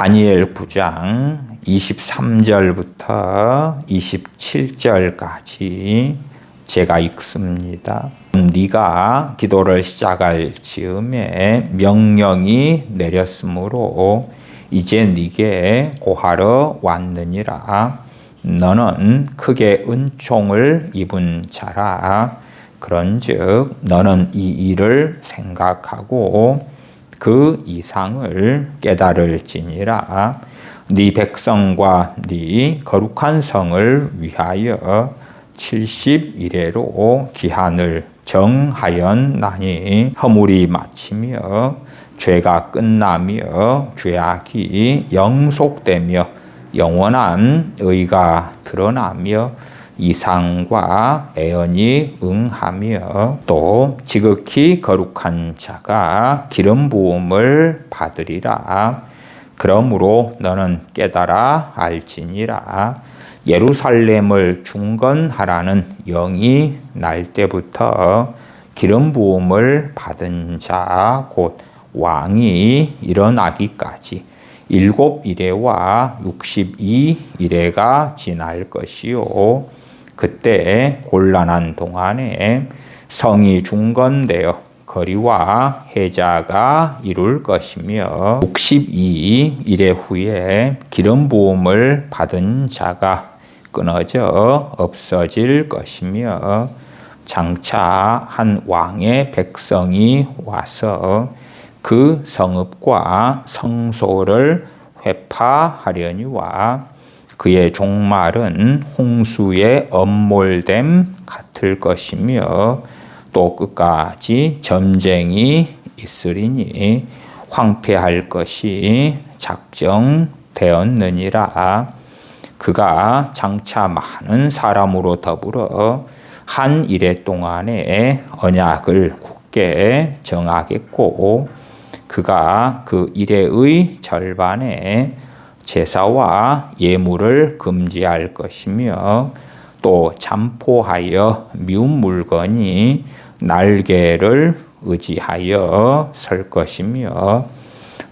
다니엘 9장 23절부터 27절까지 제가 읽습니다. 네가 기도를 시작할 즈음에 명령이 내렸으므로 이제 네게 고하러 왔느니라. 너는 크게 은총을 입은 자라. 그런즉 너는 이 일을 생각하고 그 이상을 깨달을지니라. 네 백성과 네 거룩한 성을 위하여 70일에로 기한을 정하였나니 허물이 마치며 죄가 끝나며 죄악이 영속되며 영원한 의가 드러나며 이상과 애언이 응하며 또 지극히 거룩한 자가 기름 부음을 받으리라. 그러므로 너는 깨달아 알지니라. 예루살렘을 중건하라는 영이 날 때부터 기름 부음을 받은 자 곧 왕이 일어나기까지 7이레와 62이레가 지날 것이요. 그때 곤란한 동안에 성이 중건되어 거리와 해자가 이룰 것이며 62일의 후에 기름 부음을 받은 자가 끊어져 없어질 것이며 장차 한 왕의 백성이 와서 그 성읍과 성소를 회파하려니와 그의 종말은 홍수의 엄몰됨 같을 것이며 또 끝까지 전쟁이 있으리니 황폐할 것이 작정되었느니라. 그가 장차 많은 사람으로 더불어 한 이레 동안에 언약을 굳게 정하겠고 그가 그 이레의 절반에 제사와 예물을 금지할 것이며 또 잠포하여 미운 물건이 날개를 의지하여 설 것이며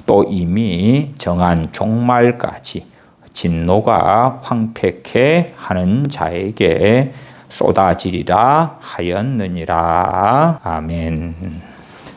또 이미 정한 종말까지 진노가 황폐케 하는 자에게 쏟아지리라 하였느니라. 아멘.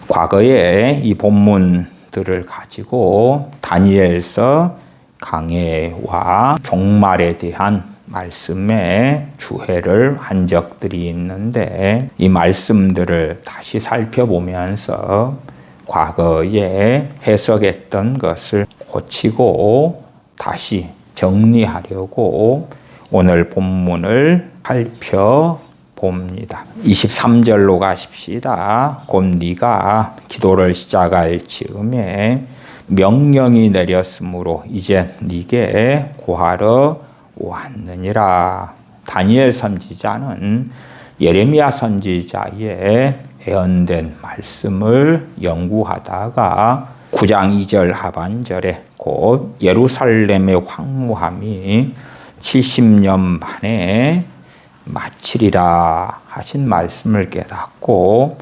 과거에 이 본문들을 가지고 다니엘서 강해와 종말에 대한 말씀에 주해를 한 적들이 있는데 이 말씀들을 다시 살펴보면서 과거에 해석했던 것을 고치고 다시 정리하려고 오늘 본문을 살펴봅니다. 23절로 가십시다. 곧 네가 기도를 시작할 즈음에 명령이 내렸으므로 이제 네게 고하러 왔느니라. 다니엘 선지자는 예레미야 선지자의 예언된 말씀을 연구하다가 9장 2절 하반절에 곧 예루살렘의 황무함이 70년 만에 마치리라 하신 말씀을 깨닫고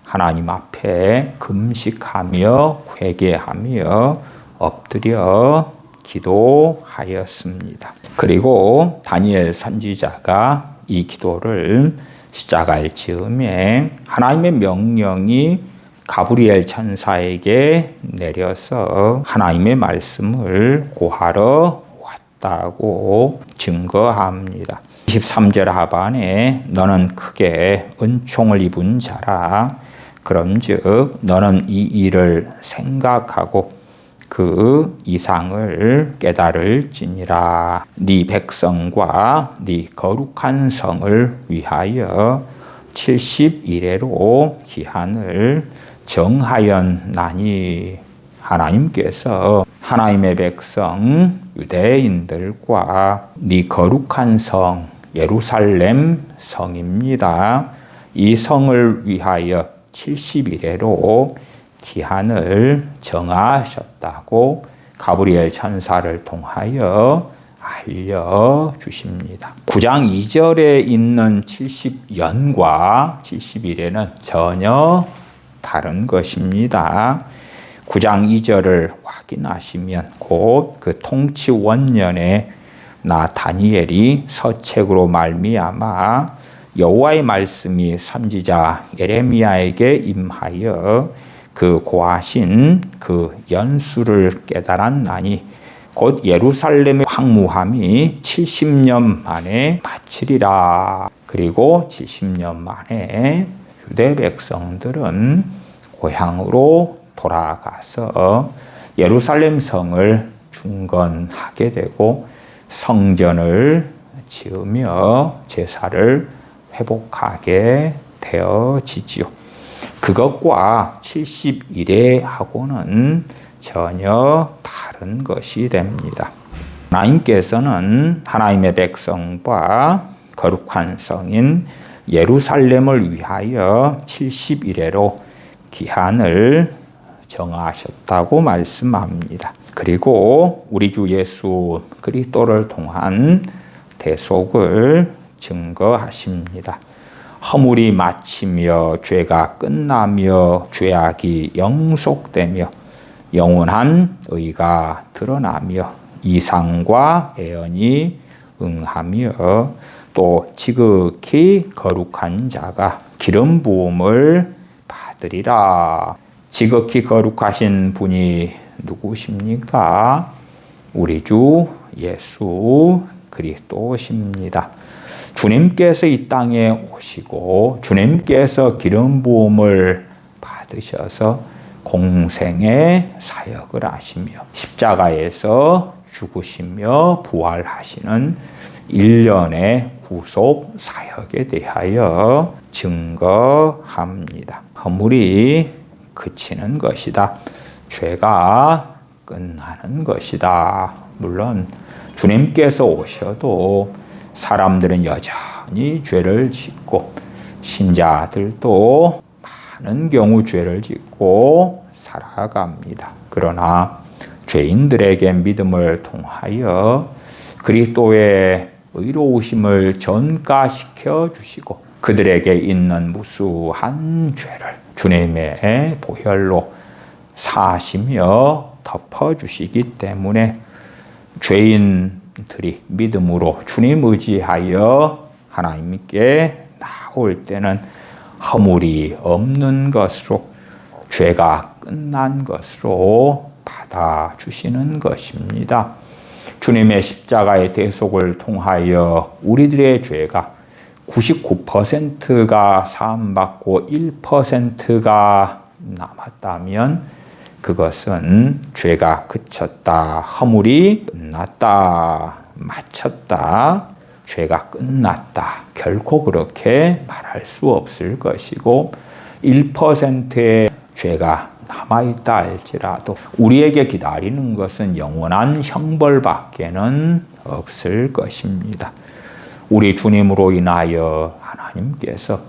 하나님 앞에 금식하며 회개하며 엎드려 기도하였습니다. 그리고 다니엘 선지자가 이 기도를 시작할 즈음에 하나님의 명령이 가브리엘 천사에게 내려서 하나님의 말씀을 고하러 왔다고 증거합니다. 23절 하반에 너는 크게 은총을 입은 자라. 그런즉 너는 이 일을 생각하고 그 이상을 깨달을지니라. 네 백성과 네 거룩한 성을 위하여 70일에로 기한을 정하였나니. 하나님께서 하나님의 백성 유대인들과 네 거룩한 성 예루살렘 성입니다. 이 성을 위하여 70일에로 기한을 정하셨다고 가브리엘 천사를 통하여 알려주십니다. 9장 2절에 있는 70년과 70일에는 전혀 다른 것입니다. 9장 2절을 확인하시면 곧 그 통치 원년에 나 다니엘이 서책으로 말미암아 여호와의 말씀이 선지자 예레미야에게 임하여 그 고하신 그 연수를 깨달았나니 곧 예루살렘의 황무함이 70년 만에 마치리라. 그리고 70년 만에 유대 백성들은 고향으로 돌아가서 예루살렘 성을 중건하게 되고 성전을 지으며 제사를 회복하게 되어지지요. 그것과 70일에하고는 전혀 다른 것이 됩니다. 하나님께서는 하나님의 백성과 거룩한 성인 예루살렘을 위하여 70일에로 기한을 정하셨다고 말씀합니다. 그리고 우리 주 예수 그리스도를 통한 대속을 증거하십니다. 허물이 마치며 죄가 끝나며 죄악이 영속되며 영원한 의가 드러나며 이상과 애언이 응하며 또 지극히 거룩한 자가 기름 부음을 받으리라. 지극히 거룩하신 분이 누구십니까? 우리 주 예수 그리스도십니다. 주님께서 이 땅에 오시고 주님께서 기름 부음을 받으셔서 공생의 사역을 하시며 십자가에서 죽으시며 부활하시는 일련의 구속 사역에 대하여 증거합니다. 허물이 그치는 것이다. 죄가 끝나는 것이다. 물론 주님께서 오셔도 사람들은 여전히 죄를 짓고 신자들도 많은 경우 죄를 짓고 살아갑니다. 그러나 죄인들에게 믿음을 통하여 그리스도의 의로우심을 전가시켜 주시고 그들에게 있는 무수한 죄를 주님의 보혈로 사하시며 덮어주시기 때문에 죄인들이 믿음으로 주님 의지하여 하나님께 나올 때는 허물이 없는 것으로 죄가 끝난 것으로 받아주시는 것입니다. 주님의 십자가의 대속을 통하여 우리들의 죄가 99%가 사함받고 1%가 남았다면 그것은 죄가 그쳤다, 허물이 끝났다, 마쳤다, 죄가 끝났다. 결코 그렇게 말할 수 없을 것이고 1%의 죄가 남아있다 할지라도 우리에게 기다리는 것은 영원한 형벌밖에는 없을 것입니다. 우리 주님으로 인하여 하나님께서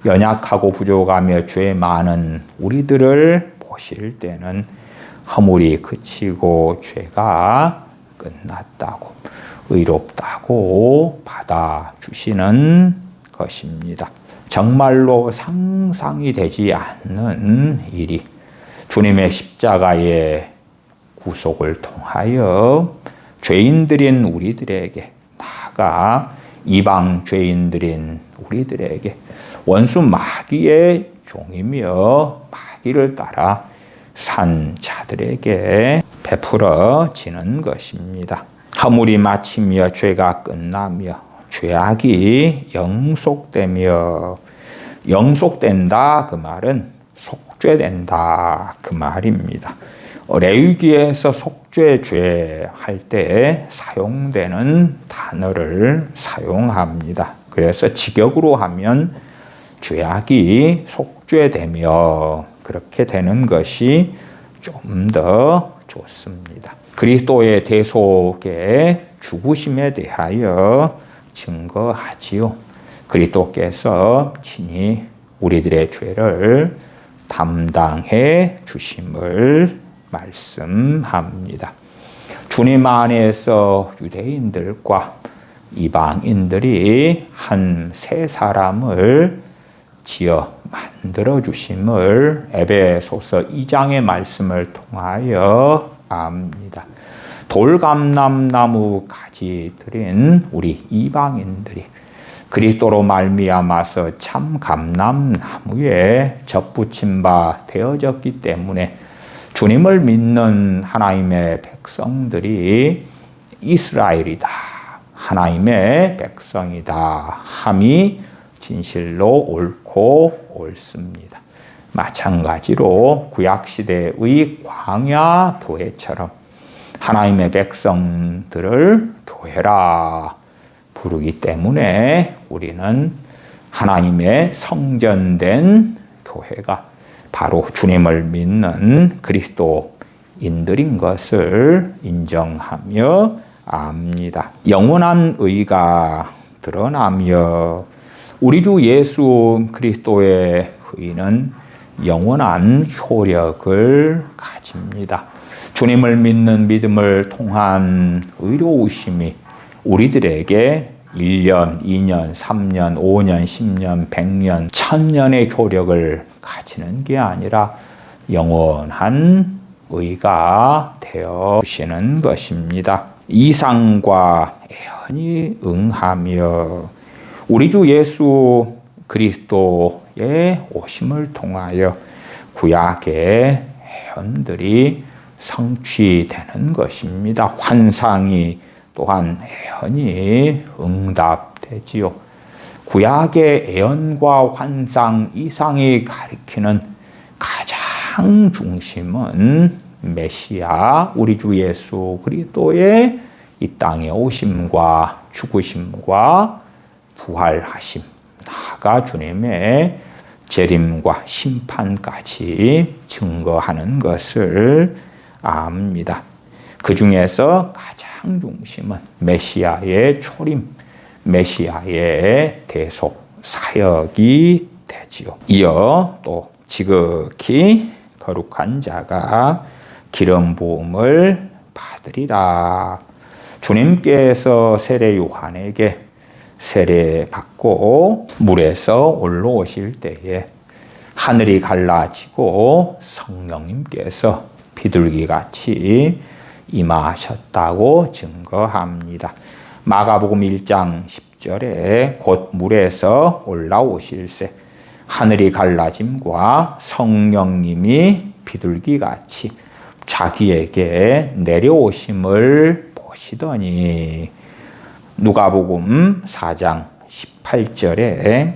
연약하고 부족하며 죄 많은 우리들을 보실 때는 허물이 그치고 죄가 끝났다고 의롭다고 받아주시는 것입니다. 정말로 상상이 되지 않는 일이 주님의 십자가의 구속을 통하여 죄인들인 우리들에게 나아가 이방 죄인들인 우리들에게 원수 마귀의 종이며 마귀를 따라 산 자들에게 베풀어지는 것입니다. 허물이 마치며 죄가 끝나며 죄악이 영속되며 영속된다 그 말은 속죄된다 그 말입니다. 레위기에서 속죄죄 할 때 사용되는 단어를 사용합니다. 그래서 직역으로 하면 죄악이 속죄되며 그렇게 되는 것이 좀 더 좋습니다. 그리스도의 대속의 죽으심에 대하여 증거하지요. 그리스도께서 친히 우리들의 죄를 담당해 주심을 말씀합니다. 주님 안에서 유대인들과 이방인들이 한 세 사람을 지어 만들어 주심을 에베소서 2장의 말씀을 통하여 압니다. 돌감람나무 가지들인 우리 이방인들이 그리스도로 말미암아서 참 감람나무에 접붙임 바 되어졌기 때문에 주님을 믿는 하나님의 백성들이 이스라엘이다, 하나님의 백성이다 함이 진실로 옳고 옳습니다. 마찬가지로 구약시대의 광야 교회처럼 하나님의 백성들을 교회라 부르기 때문에 우리는 하나님의 성전된 교회가 바로 주님을 믿는 그리스도인들인 것을 인정하며 압니다. 영원한 의가 드러나며 우리 주 예수 그리스도의 의는 영원한 효력을 가집니다. 주님을 믿는 믿음을 통한 의로우심이 우리들에게 1년, 2년, 3년, 5년, 10년, 100년, 1000년의 효력을 가지는 게 아니라 영원한 의가 되어 주시는 것입니다. 이상과 애언이 응하며 우리 주 예수 그리스도의 오심을 통하여 구약의 애언들이 성취되는 것입니다. 환상이 또한 애언이 응답되지요. 구약의 애언과 환상 이상이 가리키는 가장 중심은 메시아 우리 주 예수 그리스도의 이 땅에 오심과 죽으심과 부활하심, 나아가 주님의 재림과 심판까지 증거하는 것을 압니다. 그 중에서 가장 중심은 메시아의 초림, 메시아의 대속 사역이 되지요. 이어 또 지극히 거룩한 자가 기름 부음을 받으리라. 주님께서 세례 요한에게 세례 받고 물에서 올라오실 때에 하늘이 갈라지고 성령님께서 비둘기같이 임하셨다고 증거합니다. 마가복음 1장 10절에 곧 물에서 올라오실새 하늘이 갈라짐과 성령님이 비둘기같이 자기에게 내려오심을 보시더니 누가복음 4장 18절에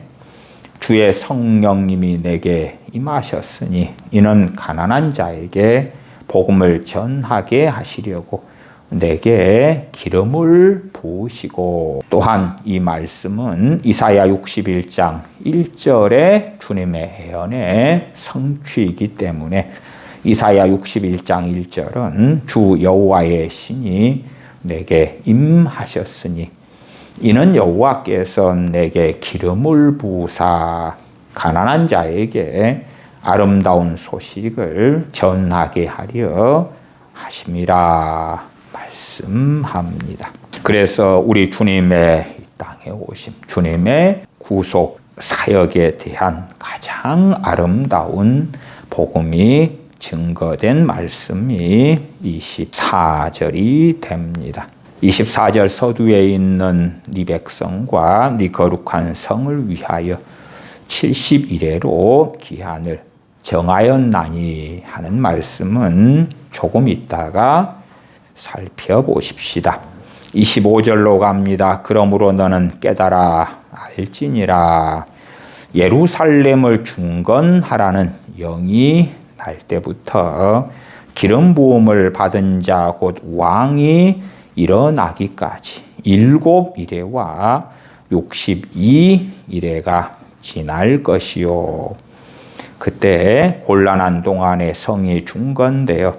주의 성령님이 내게 임하셨으니 이는 가난한 자에게 복음을 전하게 하시려고 내게 기름을 부으시고 또한 이 말씀은 이사야 61장 1절에 주님의 예언의 성취이기 때문에 이사야 61장 1절은 주 여호와의 신이 내게 임하셨으니 이는 여호와께서 내게 기름을 부으사 가난한 자에게 아름다운 소식을 전하게 하려 하심이라 말씀합니다. 그래서 우리 주님의 이 땅에 오심, 주님의 구속 사역에 대한 가장 아름다운 복음이 증거된 말씀이 24절이 됩니다. 24절 서두에 있는 네 백성과 네 거룩한 성을 위하여 70일에로 기한을 정하였나니 하는 말씀은 조금 있다가 살펴보십시다. 25절로 갑니다. 그러므로 너는 깨달아 알지니라. 예루살렘을 중건하라는 영이 날 때부터 기름 부음을 받은 자 곧 왕이 일어나기까지 7일에와 62일에가 지날 것이요. 그때 곤란한 동안에 성이 중건되어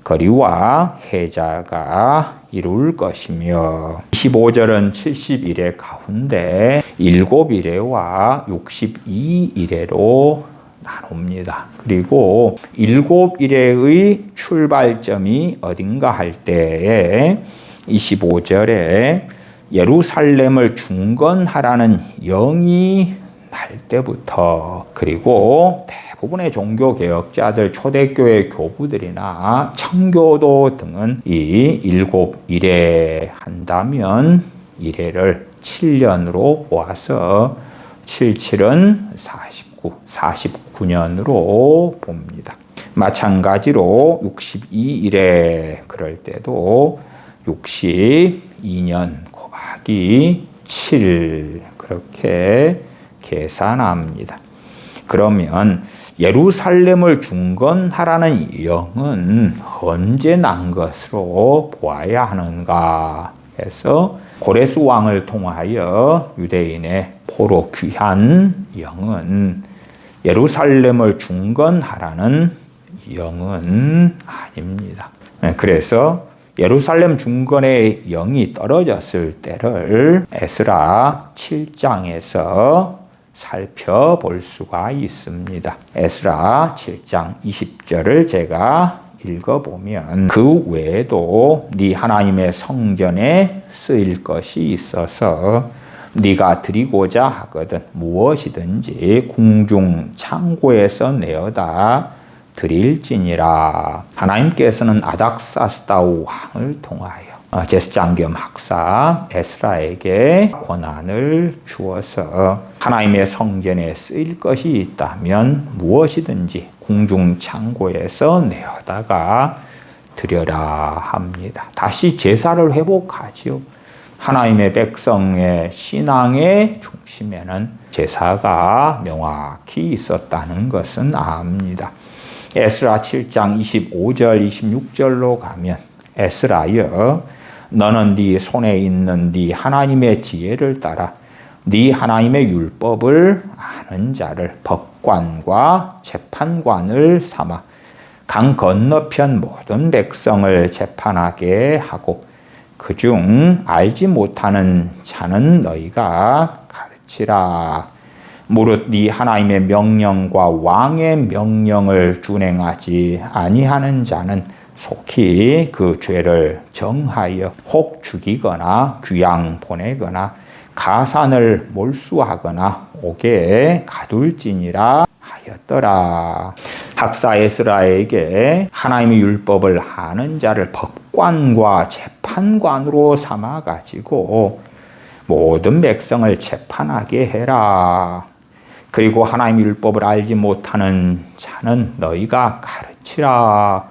거리와 해자가 이룰 것이며 25절은 70일의 가운데 7일에와 62일에로 나눕니다. 그리고 7일의 출발점이 어딘가 할 때에 25절에 예루살렘을 중건하라는 영이 할 때부터, 그리고 대부분의 종교개혁자들, 초대교회 교부들이나 청교도 등은 이 7일에 한다면 1회를 7년으로 보아서 77은 49년으로 봅니다. 마찬가지로 62일에 그럴 때도 62년 곱하기 7 그렇게 계산합니다. 그러면 예루살렘을 중건하라는 영은 언제 난 것으로 보아야 하는가 해서 고레스 왕을 통하여 유대인의 포로 귀한 영은 예루살렘을 중건하라는 영은 아닙니다. 그래서 예루살렘 중건의 영이 떨어졌을 때를 에스라 7장에서 살펴볼 수가 있습니다. 에스라 7장 20절을 제가 읽어보면 그 외에도 네 하나님의 성전에 쓰일 것이 있어서 네가 드리고자 하거든 무엇이든지 궁중 창고에서 내어다 드릴지니라. 하나님께서는 아닥사스다우 왕을 통하여 제사장 겸 학사 에스라에게 권한을 주어서 하나님의 성전에 쓰일 것이 있다면 무엇이든지 궁중 창고에서 내어다가 드려라 합니다. 다시 제사를 회복하지요. 하나님의 백성의 신앙의 중심에는 제사가 명확히 있었다는 것은 압니다. 에스라 7장 25절 26절로 가면 에스라여 너는 네 손에 있는 네 하나님의 지혜를 따라 네 하나님의 율법을 아는 자를 법관과 재판관을 삼아 강 건너편 모든 백성을 재판하게 하고 그중 알지 못하는 자는 너희가 가르치라. 무릇 네 하나님의 명령과 왕의 명령을 준행하지 아니하는 자는 속히 그 죄를 정하여 혹 죽이거나 귀양 보내거나 가산을 몰수하거나 옥에 가둘지니라 하였더라. 학사 에스라에게 하나님의 율법을 아는 자를 법관과 재판관으로 삼아가지고 모든 백성을 재판하게 해라. 그리고 하나님의 율법을 알지 못하는 자는 너희가 가르치라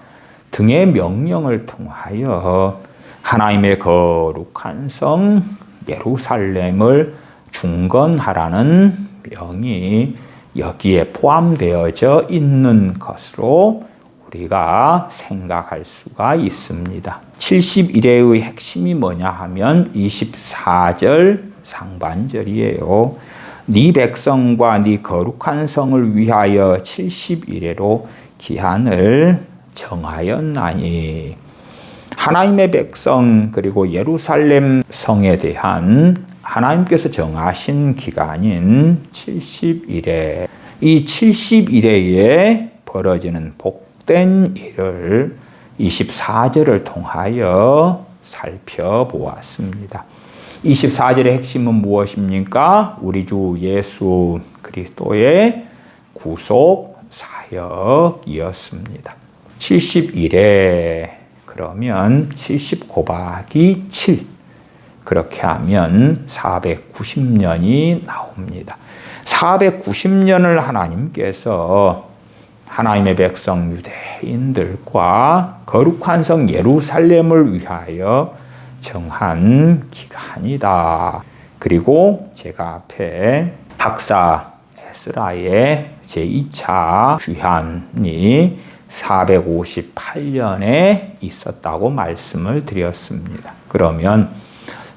등의 명령을 통하여 하나님의 거룩한 성 예루살렘을 중건하라는 명이 여기에 포함되어져 있는 것으로 우리가 생각할 수가 있습니다. 71회의 핵심이 뭐냐 하면 24절 상반절이에요. 네 백성과 네 거룩한 성을 위하여 71회로 기한을 정하였나니. 하나님의 백성 그리고 예루살렘 성에 대한 하나님께서 정하신 기간인 71회, 이 71회에 벌어지는 복된 일을 24절을 통하여 살펴보았습니다. 24절의 핵심은 무엇입니까? 우리 주 예수 그리스도의 구속 사역이었습니다. 71회 그러면 70 곱하기 7 그렇게 하면 490년이 나옵니다. 490년을 하나님께서 하나님의 백성 유대인들과 거룩한 성 예루살렘을 위하여 정한 기간이다. 그리고 제가 앞에 학사 에스라의 제2차 귀환이 458년에 있었다고 말씀을 드렸습니다. 그러면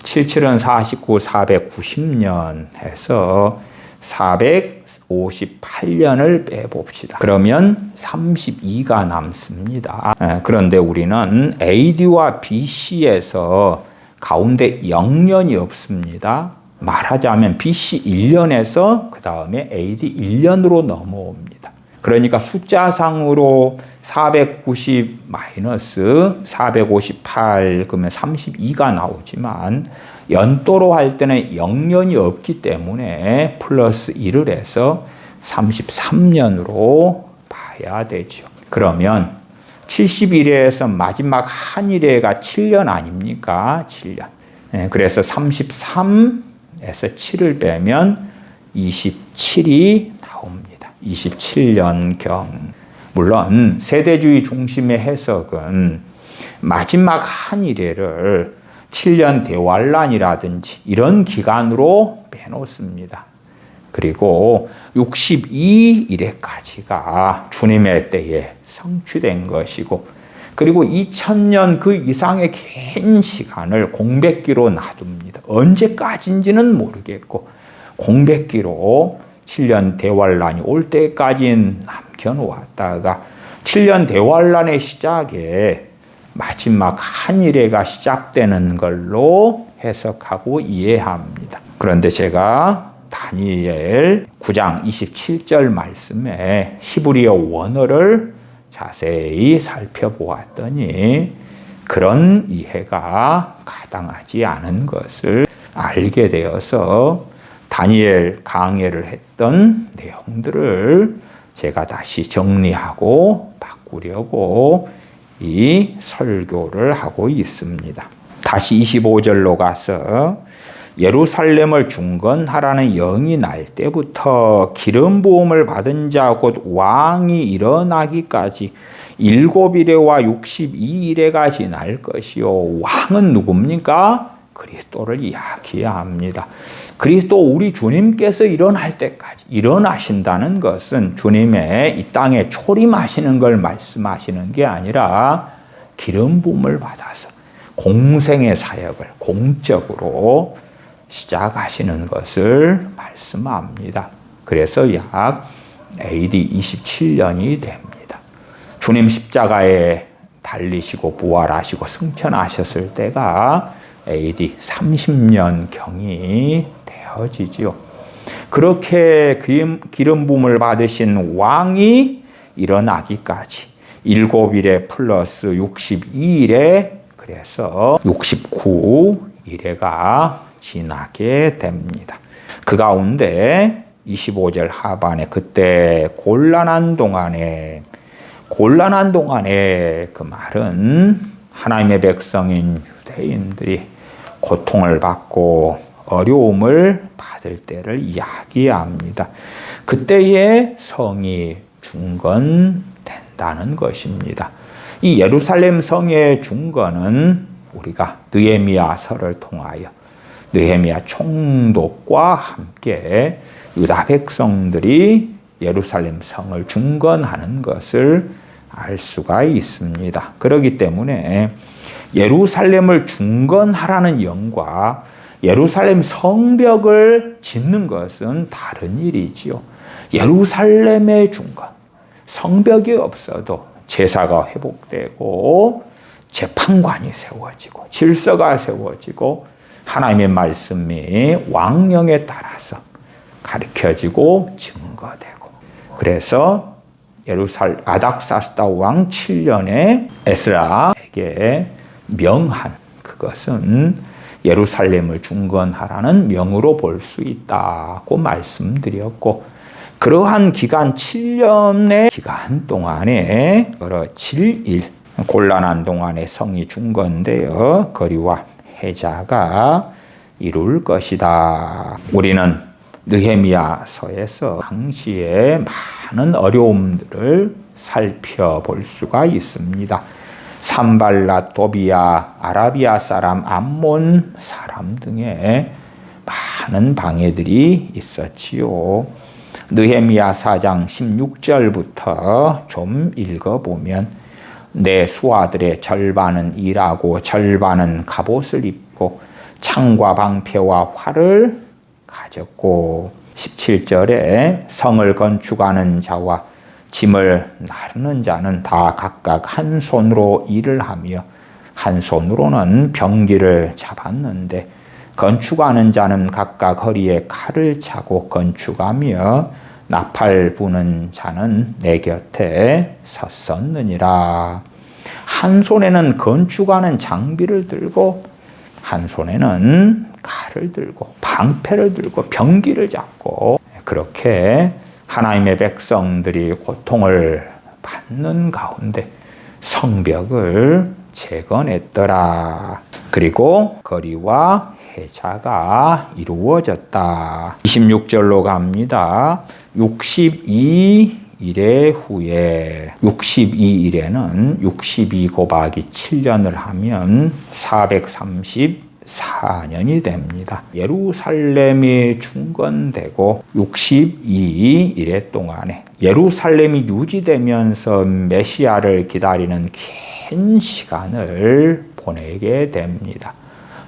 77은 49, 490년 해서 458년을 빼봅시다. 그러면 32가 남습니다. 그런데 우리는 AD와 BC에서 가운데 0년이 없습니다. 말하자면 BC 1년에서 그 다음에 AD 1년으로 넘어옵니다. 그러니까 숫자상으로 490 마이너스 458 그러면 32가 나오지만 연도로 할 때는 0년이 없기 때문에 플러스 1을 해서 33년으로 봐야 되죠. 그러면 71회에서 마지막 한 일회가 7년 아닙니까? 7년. 그래서 33에서 7을 빼면 27이 나옵니다. 27년경. 물론 세대주의 중심의 해석은 마지막 한 일회를 7년 대환란이라든지 이런 기간으로 빼놓습니다. 그리고 62일에까지가 주님의 때에 성취된 것이고, 그리고 2000년 그 이상의 긴 시간을 공백기로 놔둡니다. 언제까지인지는 모르겠고 공백기로 7년 대환란이 올 때까지 남겨놓았다가 7년 대환란의 시작에 마지막 한 일회가 시작되는 걸로 해석하고 이해합니다. 그런데 제가 다니엘 9장 27절 말씀에 히브리어 원어를 자세히 살펴보았더니 그런 이해가 가당하지 않은 것을 알게 되어서 다니엘 강해를 했던 내용들을 제가 다시 정리하고 바꾸려고 이 설교를 하고 있습니다. 다시 25절로 가서 예루살렘을 중건하라는 영이 날 때부터 기름 부음을 받은 자 곧 왕이 일어나기까지 7일에와 62일에가 지날 것이요. 왕은 누굽니까? 그리스도를 이야기합니다. 그리스도 우리 주님께서 일어날 때까지 일어나신다는 것은 주님의 이 땅에 초림하시는 걸 말씀하시는 게 아니라 기름 부음을 받아서 공생의 사역을 공적으로 시작하시는 것을 말씀합니다. 그래서 약 AD 27년이 됩니다. 주님 십자가에 달리시고 부활하시고 승천하셨을 때가 AD 30년경이 되어지죠. 그렇게 기름 부음을 받으신 왕이 일어나기까지 7일에 플러스 62일에 그래서 69일에가 지나게 됩니다. 그 가운데 25절 하반에 그때 곤란한 동안에 그 말은 하나님의 백성인 유대인들이 고통을 받고 어려움을 받을 때를 이야기합니다. 그때에 성이 중건된다는 것입니다. 이 예루살렘 성의 중건은 우리가 느헤미야서를 통하여 느헤미야 총독과 함께 유다 백성들이 예루살렘 성을 중건하는 것을 알 수가 있습니다. 그렇기 때문에 예루살렘을 중건하라는 영과 예루살렘 성벽을 짓는 것은 다른 일이지요. 예루살렘의 중건, 성벽이 없어도 제사가 회복되고 재판관이 세워지고 질서가 세워지고 하나님의 말씀이 왕령에 따라서 가르쳐지고 증거되고, 그래서 아닥사스다 왕 7년에 에스라에게 명한 그것은 예루살렘을 중건하라는 명으로 볼 수 있다고 말씀드렸고, 그러한 기간 7년의 기간 동안에 여러 질일 곤란한 동안에 성이 중건되어 거리와 해자가 이룰 것이다. 우리는 느헤미야서에서 당시에 많은 어려움들을 살펴볼 수가 있습니다. 산발랏, 도비야, 아라비아 사람, 암몬 사람 등의 많은 방해들이 있었지요. 느헤미야 4장 16절부터 좀 읽어보면 내 수하들의 절반은 일하고 절반은 갑옷을 입고 창과 방패와 활을 가졌고, 17절에 성을 건축하는 자와 짐을 나르는 자는 다 각각 한 손으로 일을 하며 한 손으로는 병기를 잡았는데 건축하는 자는 각각 허리에 칼을 차고 건축하며 나팔 부는 자는 내 곁에 섰었느니라. 한 손에는 건축하는 장비를 들고 한 손에는 칼을 들고 방패를 들고 병기를 잡고 그렇게 하나님의 백성들이 고통을 받는 가운데 성벽을 재건했더라. 그리고 거리와 해자가 이루어졌다. 26절로 갑니다. 62일의 후에 62일에는 62 곱하기 7년을 하면 434년이 됩니다. 예루살렘이 중건되고 62일 동안에 예루살렘이 유지되면서 메시아를 기다리는 긴 시간을 보내게 됩니다.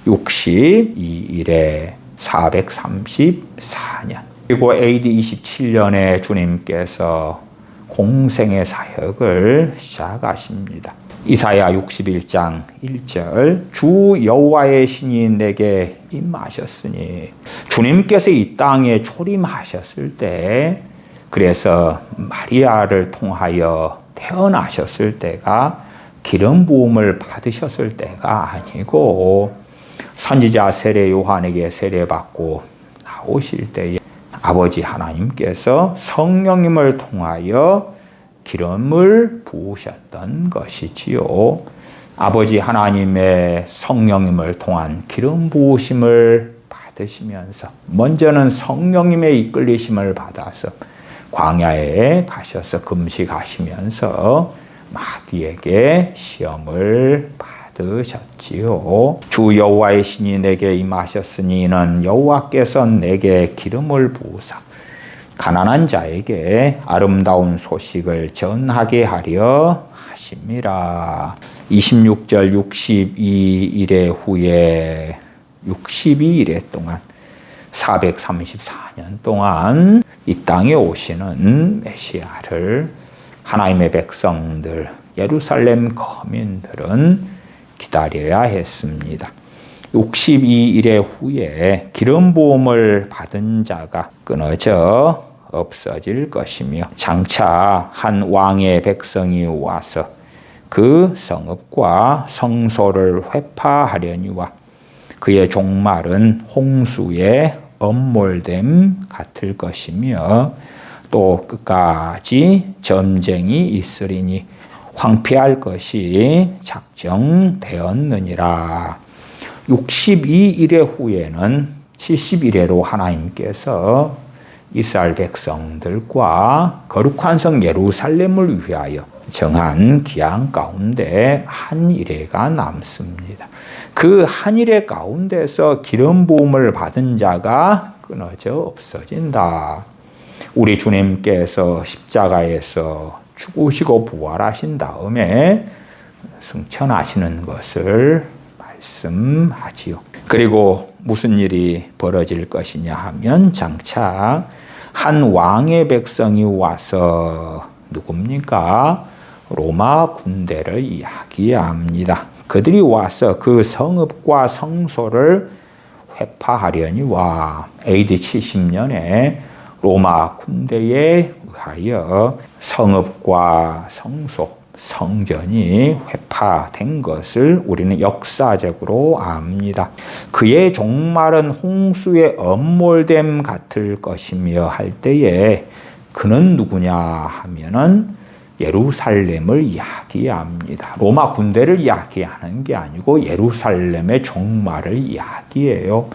62일에 434년. 그리고 AD 27년에 주님께서 공생의 사역을 시작하십니다. 이사야 61장 1절 주 여호와의 신이 내게 임하셨으니 주님께서 이 땅에 초림하셨을 때 그래서 마리아를 통하여 태어나셨을 때가 기름 부음을 받으셨을 때가 아니고 선지자 세례 요한에게 세례받고 나오실 때에 아버지 하나님께서 성령님을 통하여 기름을 부으셨던 것이지요. 아버지 하나님의 성령님을 통한 기름 부으심을 받으시면서 먼저는 성령님의 이끌리심을 받아서 광야에 가셔서 금식하시면서 마귀에게 시험을 받으셨지요. 주 여호와의 신이 내게 임하셨으니 이는 여호와께서 내게 기름을 부으사 가난한 자에게 아름다운 소식을 전하게 하려 하심이라. 26절 62일의 후에 62일의 동안 434년 동안 이 땅에 오시는 메시아를 하나님의 백성들 예루살렘 거민들은 기다려야 했습니다. 62일의 후에 기름 부음을 받은 자가 끊어져 없어질 것이며 장차 한 왕의 백성이 와서 그 성읍과 성소를 회파하려니와 그의 종말은 홍수의 엄몰됨 같을 것이며 또 끝까지 점쟁이 있으리니 황폐할 것이 작정되었느니라. 62일의 후에는 70일에로 하나님께서 이스라엘 백성들과 거룩한 성 예루살렘을 위하여 정한 기한 가운데 한 일회가 남습니다. 그 한 일회 가운데서 기름 부음을 받은 자가 끊어져 없어진다. 우리 주님께서 십자가에서 죽으시고 부활하신 다음에 승천하시는 것을 말씀하지요. 그리고 무슨 일이 벌어질 것이냐 하면 장차 한 왕의 백성이 와서 누굽니까? 로마 군대를 이야기합니다. 그들이 와서 그 성읍과 성소를 회파하려니와 AD 70년에 로마 군대에 의하여 성읍과 성소, 성전이 회파된 것을 우리는 역사적으로 압니다. 그의 종말은 홍수의 엄몰됨 같을 것이며 할 때에 그는 누구냐 하면은 예루살렘을 이야기합니다. 로마 군대를 이야기하는 게 아니고 예루살렘의 종말을 이야기해요.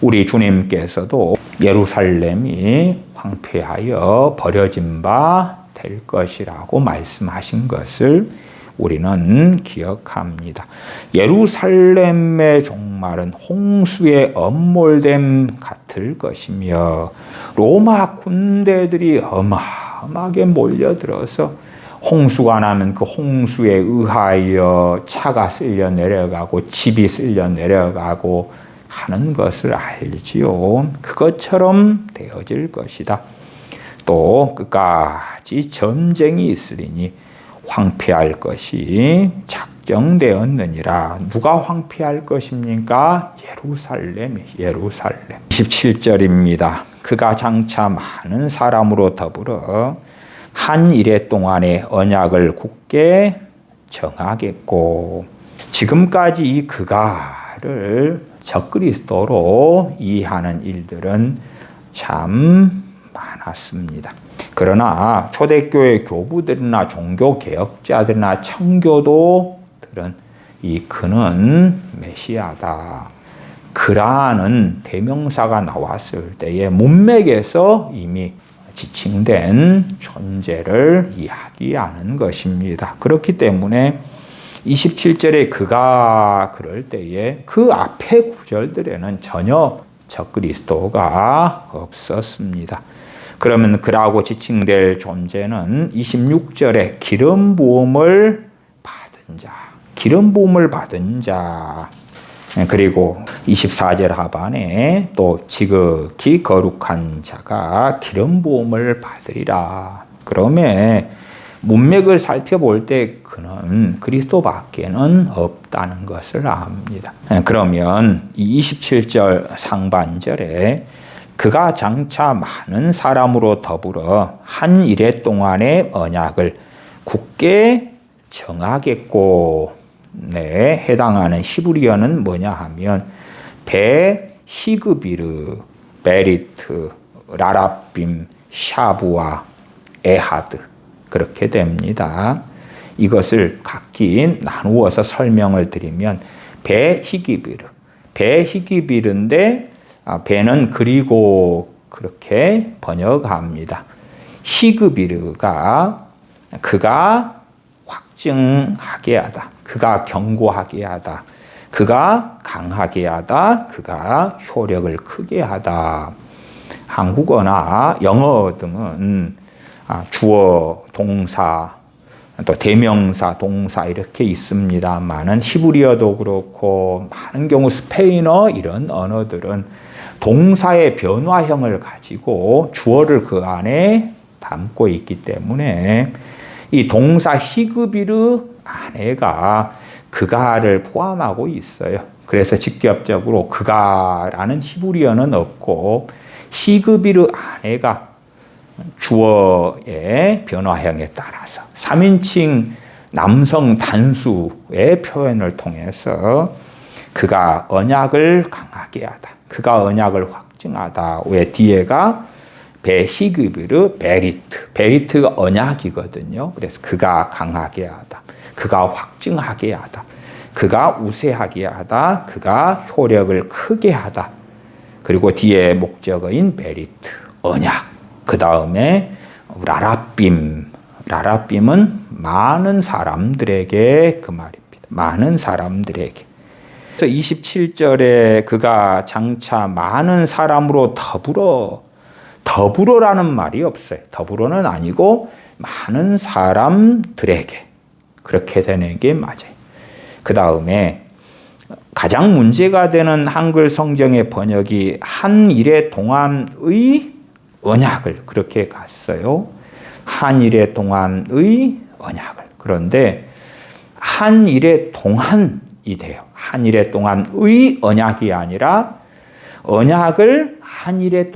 우리 주님께서도 예루살렘이 황폐하여 버려진 바 될 것이라고 말씀하신 것을 우리는 기억합니다. 예루살렘의 종말은 홍수의 엄몰됨 같을 것이며 로마 군대들이 어마어마하게 몰려들어서 홍수가 나면 그 홍수에 의하여 차가 쓸려 내려가고 집이 쓸려 내려가고 하는 것을 알지요. 그것처럼 되어질 것이다. 또 끝까지 전쟁이 있으리니 황폐할 것이 작정되었느니라. 누가 황폐할 것입니까? 예루살렘. 27절입니다. 그가 장차 많은 사람으로 더불어 한 이레 동안의 언약을 굳게 정하겠고, 지금까지 이 그가를 적그리스도로 이해하는 일들은 참 많았습니다. 그러나 초대교회 교부들이나 종교개혁자들이나 청교도들은 이 그는 메시아다, 그라는 대명사가 나왔을 때에 문맥에서 이미 지칭된 존재를 이야기하는 것입니다. 그렇기 때문에 27절에 그가 그럴 때에 그 앞의 구절들에는 전혀 적그리스도가 없었습니다. 그러면 그라고 지칭될 존재는 26절에 기름 부음을 받은 자, 기름 부음을 받은 자, 그리고 24절 하반에 또 지극히 거룩한 자가 기름 부음을 받으리라. 그러면 문맥을 살펴볼 때 그는 그리스도밖에는 없다는 것을 압니다. 그러면 이 27절 상반절에 그가 장차 많은 사람으로 더불어 한 이레 동안의 언약을 굳게 정하겠고, 해당하는 히브리어는 뭐냐 하면 베히그비르, 베리트, 라라빔, 샤부아, 에하드, 그렇게 됩니다. 이것을 각기 나누어서 설명을 드리면 베히기비르인데 베는 그리고 그렇게 번역합니다. 히그비르가 그가 확증하게 하다, 그가 견고하게 하다, 그가 강하게 하다, 그가 효력을 크게 하다. 한국어나 영어 등은 주어, 동사, 또 대명사, 동사 이렇게 있습니다만은 히브리어도 그렇고 많은 경우 스페인어 이런 언어들은 동사의 변화형을 가지고 주어를 그 안에 담고 있기 때문에 이 동사 히그비르 안에가 그가를 포함하고 있어요. 그래서 직접적으로 그가라는 히브리어는 없고 히그비르 안에가 주어의 변화형에 따라서 3인칭 남성 단수의 표현을 통해서 그가 언약을 강하게 하다, 그가 언약을 확증하다. 왜 뒤에가 베히그비르 베리트가 언약이거든요. 그래서 그가 강하게 하다, 그가 확증하게 하다, 그가 우세하게 하다, 그가 효력을 크게 하다. 그리고 뒤에 목적어인 베리트, 언약. 그 다음에 라라빔은 많은 사람들에게, 그 말입니다. 많은 사람들에게. 그래서 27절에 그가 장차 많은 사람으로 더불어라는 말이 없어요. 더불어는 아니고 많은 사람들에게, 그렇게 되는 게 맞아요. 그 다음에 가장 문제가 되는 한글 성경의 번역이 한 일의 동안의 언약을 그렇게 갔어요. 한 일의 동안의 언약을. 그런데 한 일의 동안이 돼요. 한 일의 동안의 언약이 아니라 언약을 한 일의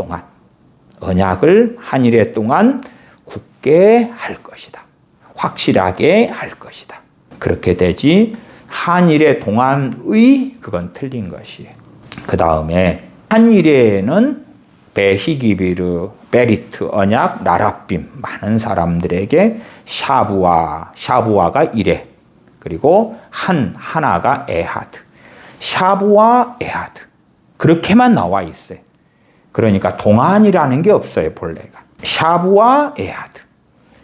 동안 굳게 할 것이다, 확실하게 할 것이다. 그렇게 되지 한 일의 동안의, 그건 틀린 것이에요. 그 다음에 한 일에는 베히기비르, 베리트, 언약, 라라빔, 많은 사람들에게 샤부아가 이래. 그리고 하나가 에하드. 샤부아, 에하드. 그렇게만 나와 있어요. 그러니까 동안이라는 게 없어요, 본래가. 샤부아, 에하드.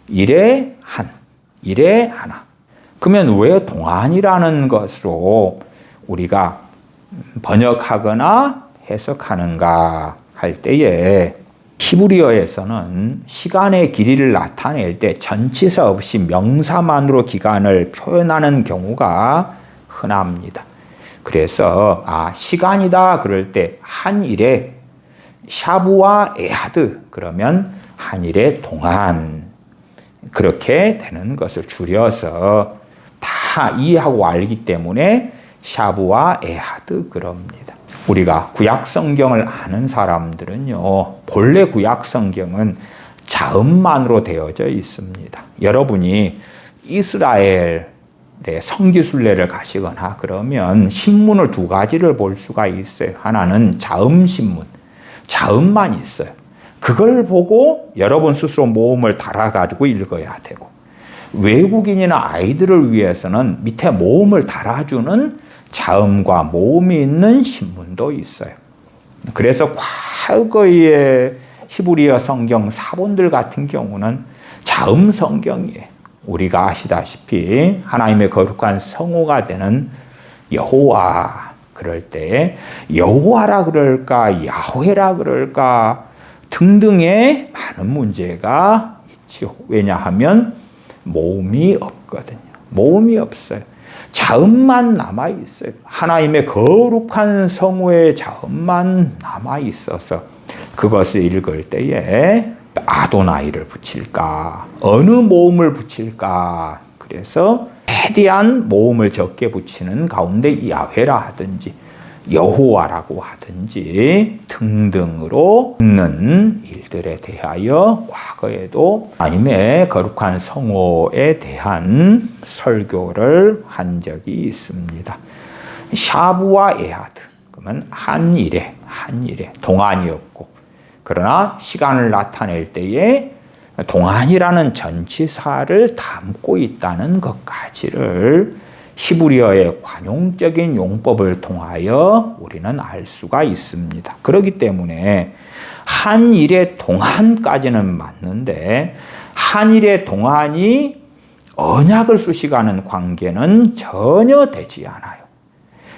이래 하나. 그러면 왜 동안이라는 것으로 우리가 번역하거나 해석하는가 할 때에 히브리어에서는 시간의 길이를 나타낼 때 전치사 없이 명사만으로 기간을 표현하는 경우가 흔합니다. 그래서 시간이다 그럴 때 한 일에 샤부아 에하드 그러면 한 일의 동안, 그렇게 되는 것을 줄여서 다 이해하고 알기 때문에 샤부아 에하드 그럽니다. 우리가 구약 성경을 아는 사람들은요, 본래 구약 성경은 자음만으로 되어져 있습니다. 여러분이 이스라엘의 성지순례를 가시거나 그러면 신문을 두 가지를 볼 수가 있어요. 하나는 자음 신문, 자음만 있어요. 그걸 보고 여러분 스스로 모음을 달아가지고 읽어야 되고, 외국인이나 아이들을 위해서는 밑에 모음을 달아주는 자음과 모음이 있는 신문도 있어요. 그래서 과거의 히브리어 성경 사본들 같은 경우는 자음 성경이에요. 우리가 아시다시피 하나님의 거룩한 성호가 되는 여호와, 그럴 때 여호와라 그럴까 야훼라 그럴까 등등의 많은 문제가 있죠. 왜냐하면 모음이 없거든요. 모음이 없어요. 자음만 남아 있어요. 하나님의 거룩한 성호의 자음만 남아 있어서 그것을 읽을 때에 아도나이를 붙일까, 어느 모음을 붙일까, 그래서 최대한 모음을 적게 붙이는 가운데 야훼라 하든지 여호와라고 하든지 등등으로 읽는 일들에 대하여 과거에도 하나님의 거룩한 성호에 대한 설교를 한 적이 있습니다. 샤부와 에하드, 그러면 한 일에 동안이 없고, 그러나 시간을 나타낼 때에 동안이라는 전치사를 담고 있다는 것까지를 히브리어의 관용적인 용법을 통하여 우리는 알 수가 있습니다. 그렇기 때문에 한 일의 동안까지는 맞는데 한 일의 동안이 언약을 수식하는 관계는 전혀 되지 않아요.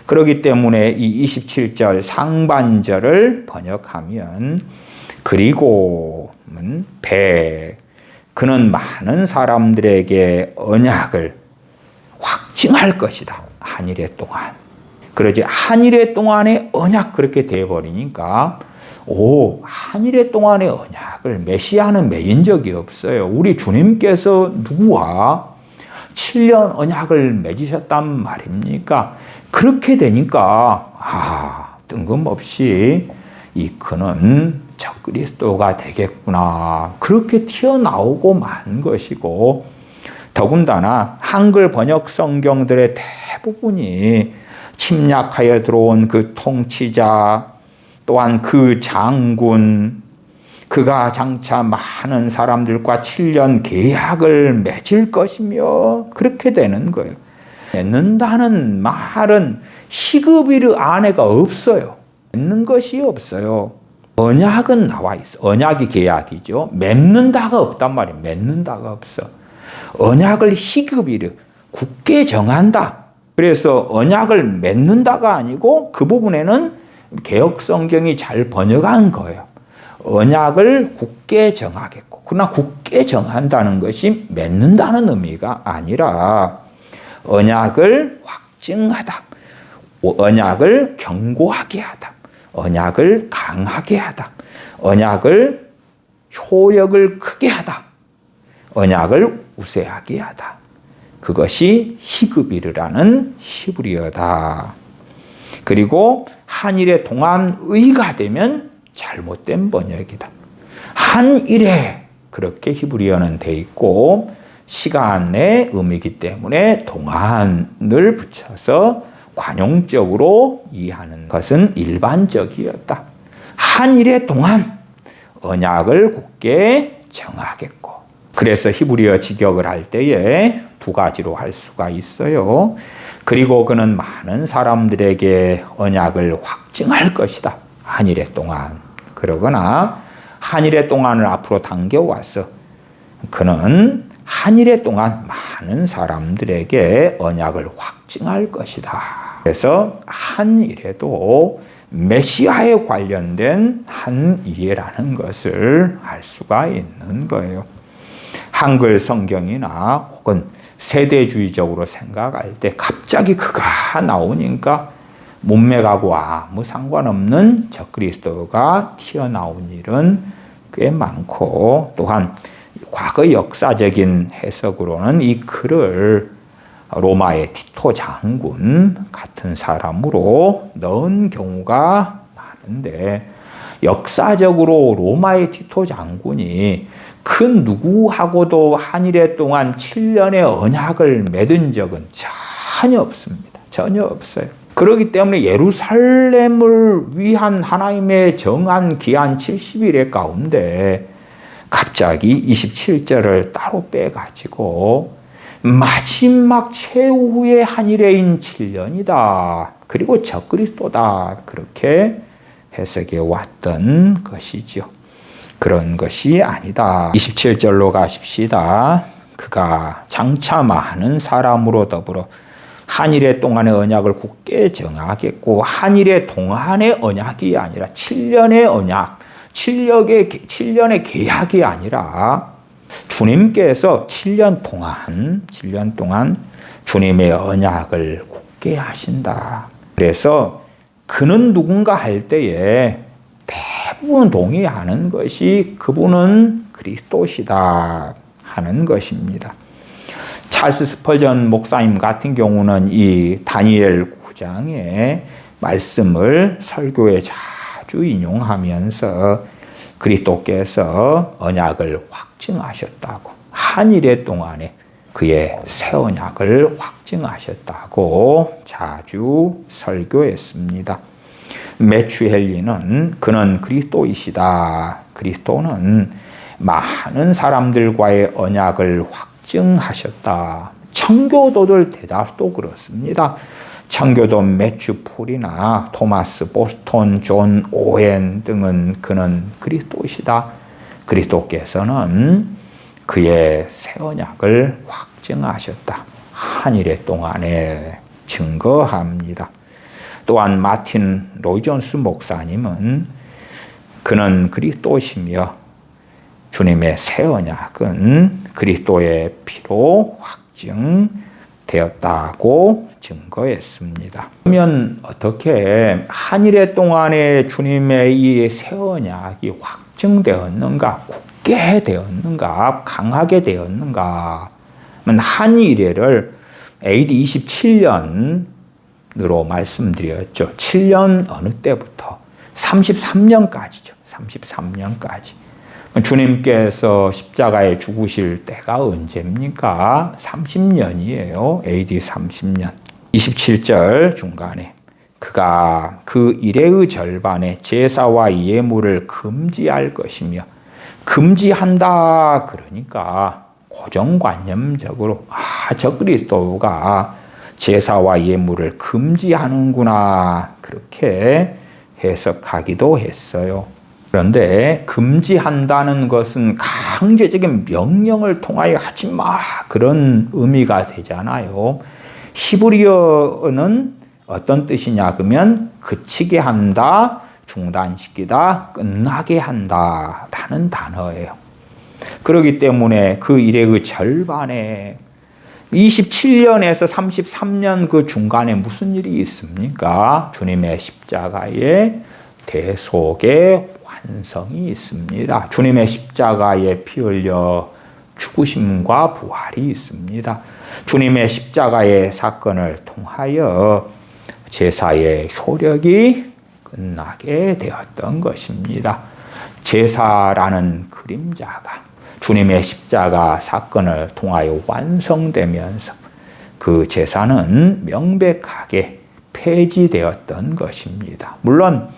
그렇기 때문에 이 27절 상반절을 번역하면 그리고는 그는 많은 사람들에게 언약을 확증할 것이다. 한 일의 동안. 그러지 한 일의 동안의 언약 그렇게 돼버리니까 한 일의 동안의 언약을 메시아는 맺은 적이 없어요. 우리 주님께서 누구와 7년 언약을 맺으셨단 말입니까? 그렇게 되니까 뜬금없이 이 그는 적그리스도가 되겠구나. 그렇게 튀어나오고 만 것이고, 더군다나 한글 번역 성경들의 대부분이 침략하여 들어온 그 통치자, 또한 그 장군, 그가 장차 많은 사람들과 7년 계약을 맺을 것이며 그렇게 되는 거예요. 맺는다는 말은 시그비르 안에가 없어요. 맺는 것이 없어요. 언약은 나와 있어. 언약이 계약이죠. 맺는다가 없단 말이에요. 맺는다가 없어. 언약을 히그비르, 굳게 정한다. 그래서 언약을 맺는다가 아니고 그 부분에는 개역 성경이 잘 번역한 거예요. 언약을 굳게 정하겠고, 그러나 굳게 정한다는 것이 맺는다는 의미가 아니라 언약을 확증하다, 언약을 견고하게 하다, 언약을 강하게 하다, 언약을 효력을 크게 하다, 언약을 우세하게 하다. 그것이 히그비르라는 히브리어다. 그리고 한일의 동안의가 되면 잘못된 번역이다. 한일에 그렇게 히브리어는 돼 있고 시간의 의미이기 때문에 동안을 붙여서 관용적으로 이해하는 것은 일반적이었다. 한일의 동안 언약을 굳게 정하겠고, 그래서 히브리어 직역을 할 때에 두 가지로 할 수가 있어요. 그리고 그는 많은 사람들에게 언약을 확증할 것이다. 한일의 동안. 그러거나 한일의 동안을 앞으로 당겨와서 그는 한일의 동안 많은 사람들에게 언약을 확증할 것이다. 그래서 한일에도 메시아에 관련된 한일이라는 것을 알 수가 있는 거예요. 한글 성경이나 혹은 세대주의적으로 생각할 때 갑자기 그가 나오니까 문맥하고 아무 상관없는 적그리스도가 튀어나온 일은 꽤 많고, 또한 과거 역사적인 해석으로는 이 글을 로마의 티토 장군 같은 사람으로 넣은 경우가 많은데, 역사적으로 로마의 티토 장군이 그 누구하고도 한일회 동안 7년의 언약을 맺은 적은 전혀 없습니다. 전혀 없어요. 그렇기 때문에 예루살렘을 위한 하나님의 정한 기한 70일의 가운데 갑자기 27절을 따로 빼가지고 마지막 최후의 한일회인 7년이다. 그리고 적그리스도다. 그렇게 해석해 왔던 것이지요. 그런 것이 아니다. 27절로 가십시다. 그가 장차 많은 사람으로 더불어 한일회 동안의 언약을 굳게 정하겠고, 한일회 동안의 언약이 아니라 7년의 언약, 7년의 계약이 아니라 주님께서 7년 동안 주님의 언약을 굳게 하신다. 그래서 그는 누군가 할 때에 대부분 동의하는 것이 그분은 그리스도시다 하는 것입니다. 찰스 스펄전 목사님 같은 경우는 이 다니엘 9장의 말씀을 설교에 자주 인용하면서 그리스도께서 언약을 확증하셨다고, 한일회 동안에 그의 새 언약을 확증하셨다고 자주 설교했습니다. 매튜 헨리는 그는 그리스도이시다. 그리스도는 많은 사람들과의 언약을 확증하셨다. 청교도들 대다수도 그렇습니다. 청교도 매튜 풀이나 토마스 보스톤, 존 오웬 등은 그는 그리스도시다. 그리스도께서는 그의 새 언약을 확증하셨다. 한일회 동안에 증거합니다. 또한 마틴 로이존스 목사님은 그는 그리스도시며 주님의 새 언약은 그리스도의 피로 확증되었다고 증거했습니다. 그러면 어떻게 한일회 동안에 주님의 이 새 언약이 확증되었는가, 굳게 되었는가, 강하게 되었는가? 한일회를 AD 27년으로 말씀드렸죠. 7년 어느 때부터? 33년까지죠. 33년까지. 주님께서 십자가에 죽으실 때가 언제입니까? 30년이에요. AD 30년. 27절 중간에 그가 그 일의 절반에 제사와 예물을 금지할 것이며, 금지한다 그러니까 고정관념적으로 저 그리스도가 제사와 예물을 금지하는구나 그렇게 해석하기도 했어요. 그런데 금지한다는 것은 강제적인 명령을 통하여 하지 마 그런 의미가 되잖아요. 히브리어는 어떤 뜻이냐 그러면 그치게 한다, 중단시키다, 끝나게 한다 라는 단어예요. 그렇기 때문에 그 일의 절반에 27년에서 33년 그 중간에 무슨 일이 있습니까? 주님의 십자가의 대속의 완성이 있습니다. 주님의 십자가에 피 흘려 죽으심과 부활이 있습니다. 주님의 십자가의 사건을 통하여 제사의 효력이 끝나게 되었던 것입니다. 제사라는 그림자가 주님의 십자가 사건을 통하여 완성되면서 그 제사는 명백하게 폐지되었던 것입니다. 물론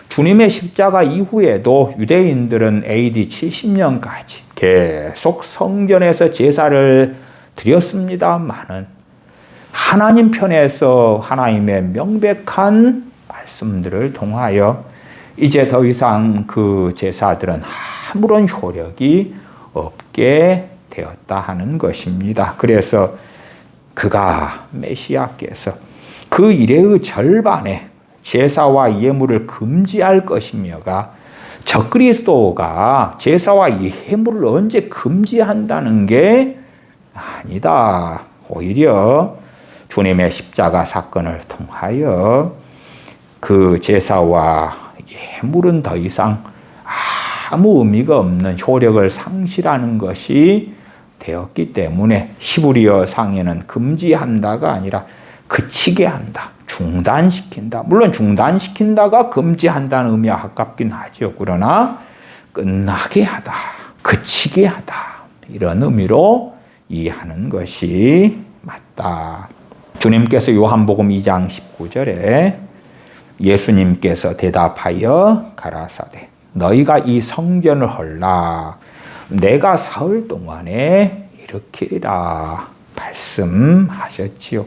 주님의 십자가 이후에도 유대인들은 AD 70년까지 계속 성전에서 제사를 드렸습니다만은 하나님 편에서 하나님의 명백한 말씀들을 통하여 이제 더 이상 그 제사들은 아무런 효력이 없게 되었다 하는 것입니다. 그래서 그가 메시아께서 그 일의 절반에 제사와 예물을 금지할 것이며가 적그리스도가 제사와 예물을 언제 금지한다는 게 아니다. 오히려 주님의 십자가 사건을 통하여 그 제사와 예물은 더 이상 아무 의미가 없는 효력을 상실하는 것이 되었기 때문에 히브리어 상에는 금지한다가 아니라 그치게 한다, 중단시킨다. 물론 중단시킨다가 금지한다는 의미와 가깝긴 하죠. 그러나 끝나게 하다, 그치게 하다, 이런 의미로 이해하는 것이 맞다. 주님께서 요한복음 2장 19절에 예수님께서 대답하여 가라사대 너희가 이 성전을 헐라 내가 사흘 동안에 일으키리라 말씀하셨지요.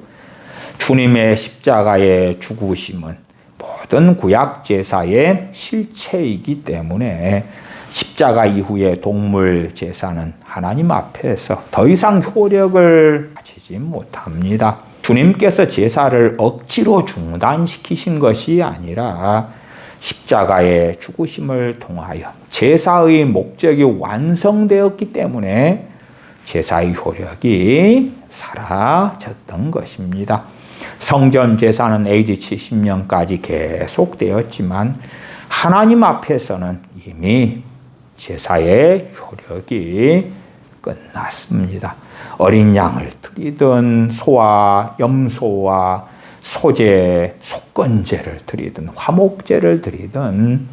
주님의 십자가의 죽으심은 모든 구약 제사의 실체이기 때문에 십자가 이후의 동물 제사는 하나님 앞에서 더 이상 효력을 가지지 못합니다. 주님께서 제사를 억지로 중단시키신 것이 아니라 십자가의 죽으심을 통하여 제사의 목적이 완성되었기 때문에 제사의 효력이 사라졌던 것입니다. 성전 제사는 AD 70년까지 계속되었지만 하나님 앞에서는 이미 제사의 효력이 끝났습니다. 어린 양을 드리든 소와 염소와 소제, 속건제를 드리든 화목제를 드리든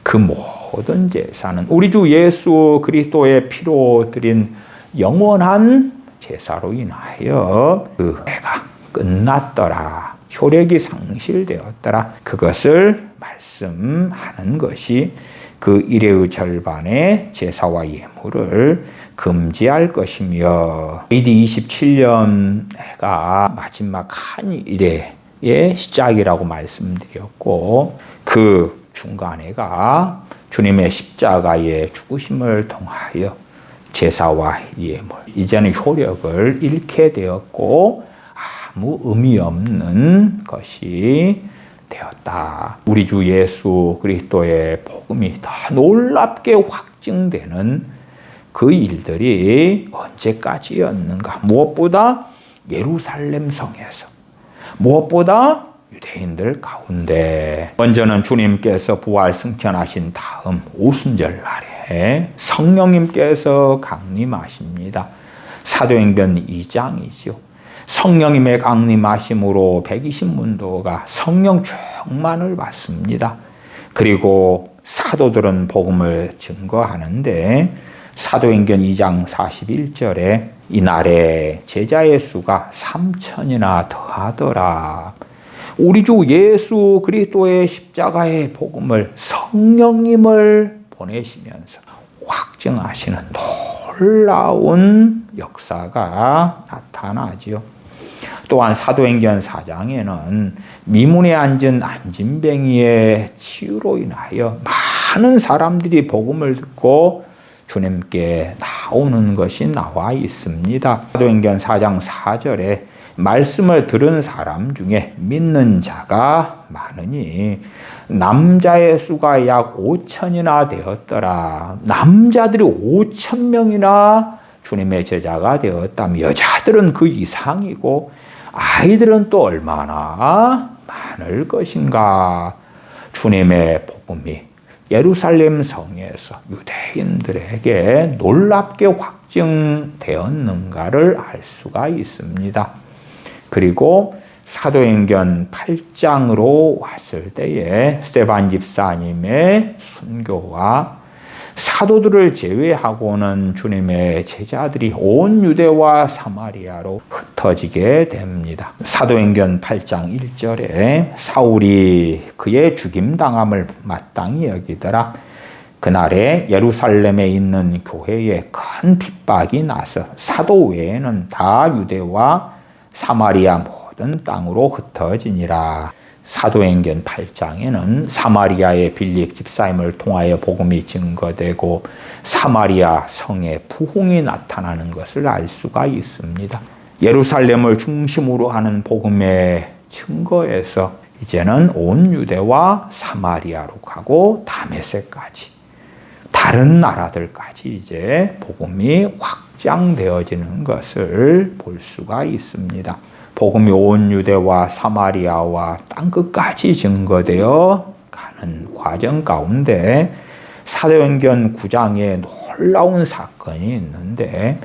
그 모든 제사는 우리 주 예수 그리스도의 피로 드린 영원한 제사로 인하여 그 해가 끝났더라, 효력이 상실되었더라, 그것을 말씀하는 것이 그 일회의 절반의 제사와 예물을 금지할 것이며 AD 27년가 마지막 한 일회의 시작이라고 말씀드렸고 그 중간에가 주님의 십자가의 죽으심을 통하여 제사와 예물 이제는 효력을 잃게 되었고 아무 의미 없는 것이 되었다. 우리 주 예수 그리스도의 복음이 더 놀랍게 확증되는 그 일들이 언제까지였는가? 무엇보다 예루살렘 성에서, 무엇보다 유대인들 가운데. 먼저는 주님께서 부활 승천하신 다음 오순절 날에 성령님께서 강림하십니다. 사도행전 2장이죠. 성령님의 강림하심으로 120문도가 성령 충만을 받습니다. 그리고 사도들은 복음을 증거하는데 사도행전 2장 41절에 이날에 제자의 수가 3,000이나 더하더라. 우리 주 예수 그리스도의 십자가의 복음을 성령님을 보내시면서 확증하시는 놀라운 역사가 나타나지요. 또한 사도행전 4장에는 미문에 앉은 안진뱅이의 치유로 인하여 많은 사람들이 복음을 듣고 주님께 나오는 것이 나와 있습니다. 사도행전 4장 4절에 말씀을 들은 사람 중에 믿는 자가 많으니 남자의 수가 약 5,000이나 되었더라. 남자들이 5,000명이나 주님의 제자가 되었다면 여자들은 그 이상이고 아이들은 또 얼마나 많을 것인가. 주님의 복음이 예루살렘 성에서 유대인들에게 놀랍게 확증되었는가를 알 수가 있습니다. 그리고 사도행전 8장으로 왔을 때에 스데반 집사님의 순교와 사도들을 제외하고는 주님의 제자들이 온 유대와 사마리아로 흩어지게 됩니다. 사도행전 8장 1절에 사울이 그의 죽임당함을 마땅히 여기더라. 그날에 예루살렘에 있는 교회에 큰 핍박이 나서 사도 외에는 다 유대와 사마리아 모든 땅으로 흩어지니라. 사도행전 8장에는 사마리아의 빌립 집사님을 통하여 복음이 증거되고 사마리아 성에 부흥이 나타나는 것을 알 수가 있습니다. 예루살렘을 중심으로 하는 복음의 증거에서 이제는 온 유대와 사마리아로 가고 다메섹까지 다른 나라들까지 이제 복음이 확장되어지는 것을 볼 수가 있습니다. 복음이 온 유대와 사마리아와 땅끝까지 증거되어 가는 과정 가운데 사도행전 9장에 놀라운 사건이 있는데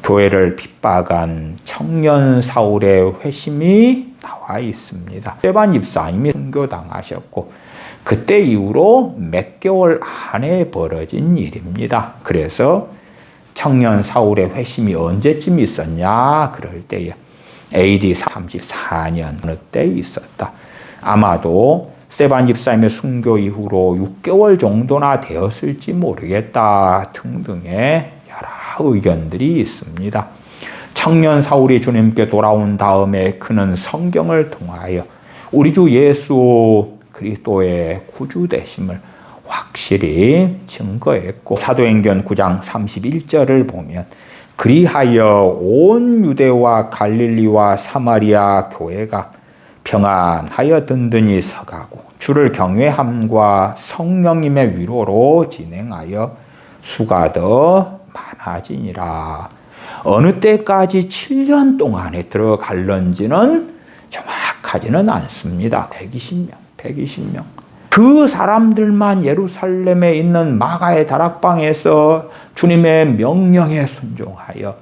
교회를 핍박한 청년 사울의 회심이 나와 있습니다. 스데반 집사님이 순교당하셨고 그때 이후로 몇 개월 안에 벌어진 일입니다. 그래서 청년 사울의 회심이 언제쯤 있었냐? 그럴 때에 AD 34년 어느 때 있었다. 아마도 스데반 집사님의 순교 이후로 6개월 정도나 되었을지 모르겠다 등등의 여러 의견들이 있습니다. 청년 사울이 주님께 돌아온 다음에 그는 성경을 통하여 우리 주 예수 그리스도의 구주 되심을 확실히 증거했고 사도행전 9장 31절을 보면 그리하여 온 유대와 갈릴리와 사마리아 교회가 평안하여 든든히 서가고 주를 경외함과 성령님의 위로로 진행하여 수가 더 많아지니라. 어느 때까지 7년 동안에 들어갈런지는 정확하지는 않습니다. 120명. 그 사람들만 예루살렘에 있는 마가의 다락방에서 주님의 명령에 순종하여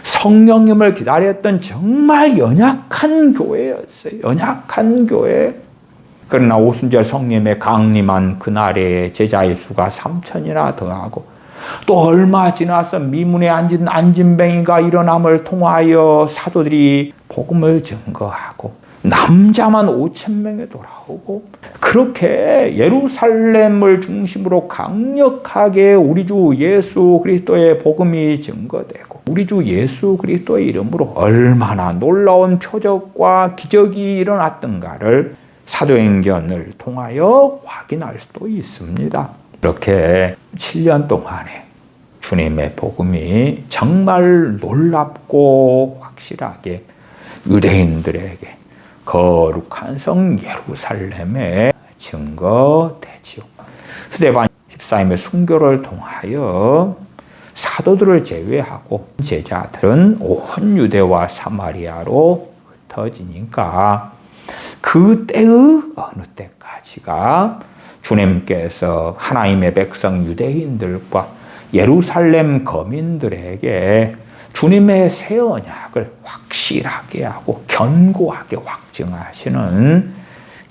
성령님을 기다렸던 정말 연약한 교회였어요. 연약한 교회. 그러나 오순절 성령님의 강림한 그날에 제자의 수가 3,000이나 더하고 또 얼마 지나서 미문에 앉은 안진뱅이가 일어남을 통하여 사도들이 복음을 증거하고 남자만 5,000명에 돌아오고 그렇게 예루살렘을 중심으로 강력하게 우리 주 예수 그리스도의 복음이 증거되고 우리 주 예수 그리스도의 이름으로 얼마나 놀라운 표적과 기적이 일어났던가를 사도행전을 통하여 확인할 수도 있습니다. 그렇게 7년 동안에 주님의 복음이 정말 놀랍고 확실하게 유대인들에게 거룩한 성 예루살렘에 증거되지요. 스데반 집사님의 순교를 통하여 사도들을 제외하고 제자들은 온 유대와 사마리아로 흩어지니까 그때의 어느 때까지가 주님께서 하나님의 백성 유대인들과 예루살렘 거민들에게 주님의 새 언약을 확실하게 하고 견고하게 확증하시는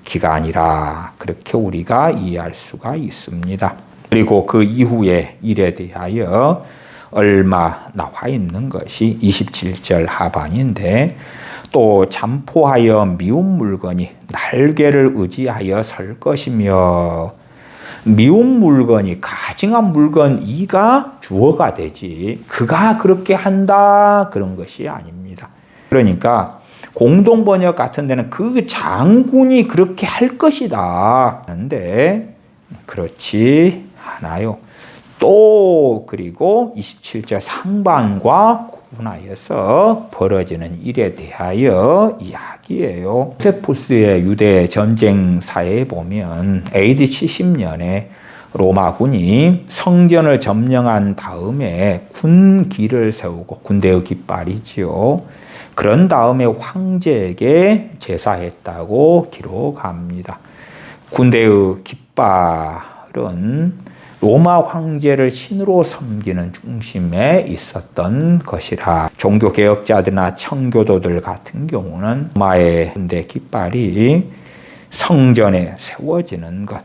기간이라 그렇게 우리가 이해할 수가 있습니다. 그리고 그 이후의 일에 대하여 얼마 나와 있는 것이 27절 하반인데 또 잠포하여 미운 물건이 날개를 의지하여 설 것이며 미운 물건이 가증한 물건 이가 주어가 되지 그가 그렇게 한다 그런 것이 아닙니다. 그러니까 공동번역 같은 데는 그 장군이 그렇게 할 것이다 하는데 그렇지 않아요. 또 그리고 27절 상반과 구분하여서 벌어지는 일에 대하여 이야기해요. 요세푸스의 유대 전쟁사에 보면 AD 70년에 로마군이 성전을 점령한 다음에 군기를 세우고 군대의 깃발이지요. 그런 다음에 황제에게 제사했다고 기록합니다. 군대의 깃발은 로마 황제를 신으로 섬기는 중심에 있었던 것이라 종교개혁자들이나 청교도들 같은 경우는 로마의 군대 깃발이 성전에 세워지는 것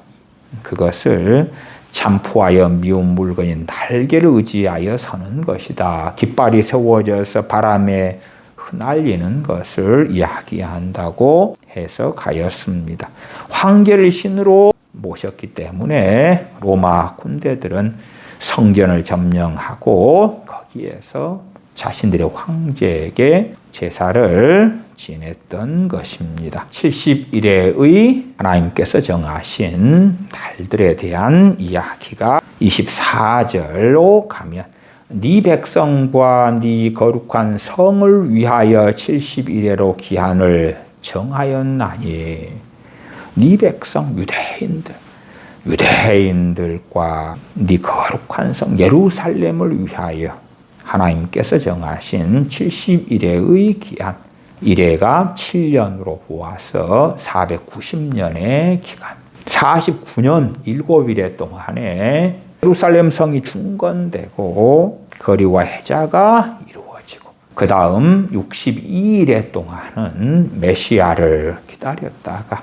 그것을 잠포하여 미운 물건인 날개를 의지하여 서는 것이다. 깃발이 세워져서 바람에 흩날리는 것을 이야기한다고 해석하였습니다. 황제를 신으로 모셨기 때문에 로마 군대들은 성전을 점령하고 거기에서 자신들의 황제에게 제사를 지냈던 것입니다. 70일의 하나님께서 정하신 날들에 대한 이야기가 24절로 가면 네 백성과 네 거룩한 성을 위하여 70일에로 기한을 정하였나니 네 백성 유대인들과 네 거룩한 성 예루살렘을 위하여 하나님께서 정하신 70일의 기한 1회가 7년으로 모아서 490년의 기간 49년 7일의 동안에 예루살렘 성이 중건되고 거리와 해자가 이루어지고 그 다음 62일에 동안은 메시아를 기다렸다가